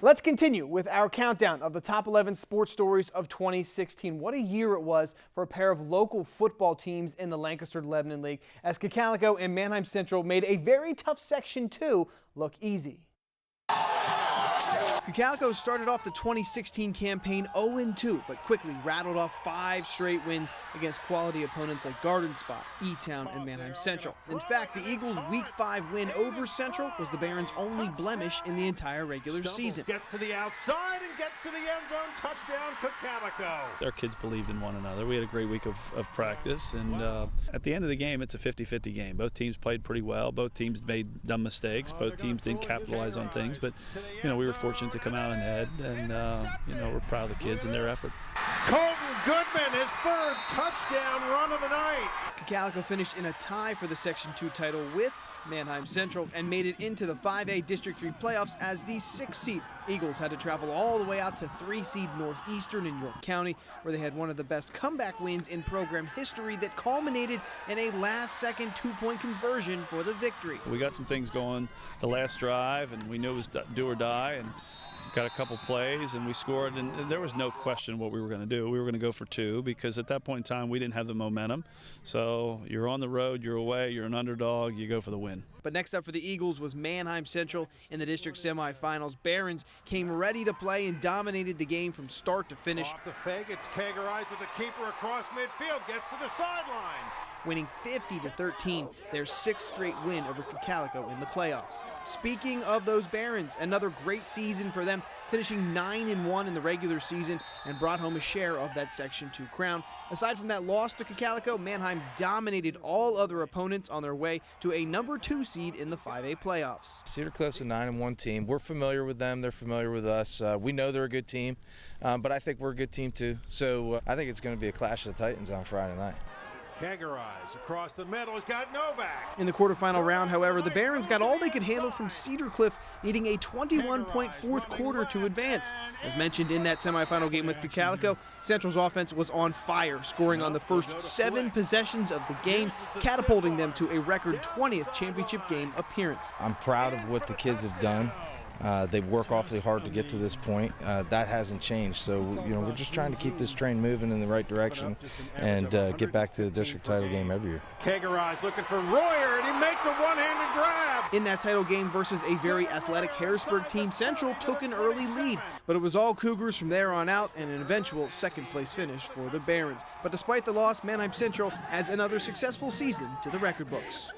Let's continue with our countdown of the top 11 sports stories of 2016. What a year it was for a pair of local football teams in the Lancaster-Lebanon League, as Cocalico and Manheim Central made a very tough Section 2 look easy. Cocalico started off the 2016 campaign 0-2, but quickly rattled off 5 straight wins against quality opponents like Garden Spot, E-Town, and Manheim Central. In fact, the Eagles' Week 5 win over Central was the Barons' only blemish in the entire regular season. Gets to the outside and gets to the end zone. Touchdown, Cocalico. Our kids believed in one another. We had a great week of practice, and at the end of the game, it's a 50-50 game. Both teams played pretty well. Both teams made dumb mistakes. Both teams didn't capitalize on things, but we were fortunate to come out ahead, and we're proud of the kids and their effort. Colton Goodman, his 3rd touchdown run of the night. Cocalico finished in a tie for the Section 2 title with Manheim Central and made it into the 5A District 3 playoffs as the 6th seed. Eagles had to travel all the way out to 3-seed Northeastern in York County, where they had one of the best comeback wins in program history that culminated in a last-second 2-point conversion for the victory. We got some things going the last drive, and we knew it was do or die, and got a couple plays, and we scored, and there was no question what we were going to do. We were going to go for 2 because at that point in time we didn't have the momentum. So you're on the road, you're away, you're an underdog, you go for the win. But next up for the Eagles was Manheim Central in the district semifinals. Barons came ready to play and dominated the game from start to finish. Off the fake, it's Kagerized with the keeper across midfield, gets to the sideline. Winning 50-13, their 6th straight win over Cocalico in the playoffs. Speaking of those Barons, another great season for them, finishing 9-1 in the regular season and brought home a share of that Section 2 crown. Aside from that loss to Cocalico, Manheim dominated all other opponents on their way to a number 2 seed in the 5A playoffs. Cedar Cliff's a 9-1 team. We're familiar with them. They're familiar with us. We know they're a good team, but I think we're a good team too. So I think it's going to be a clash of the Titans on Friday night. Kagerized across the middle, has got Novak. In the quarterfinal round, however, the Barons got all they could handle from Cedar Cliff, needing a 21-point fourth quarter to advance. As mentioned in that semifinal game with Cocalico, Central's offense was on fire, scoring on the first 7 possessions of the game, catapulting them to a record 20th championship game appearance. I'm proud of what the kids have done. They work awfully hard to get to this point. That hasn't changed. So, we're just trying to keep this train moving in the right direction and get back to the district title game every year. Kagerized looking for Royer, and he makes a one-handed grab. In that title game versus a very athletic Harrisburg team, Central took an early lead, but it was all Cougars from there on out and an eventual 2nd place finish for the Barons. But despite the loss, Manheim Central adds another successful season to the record books.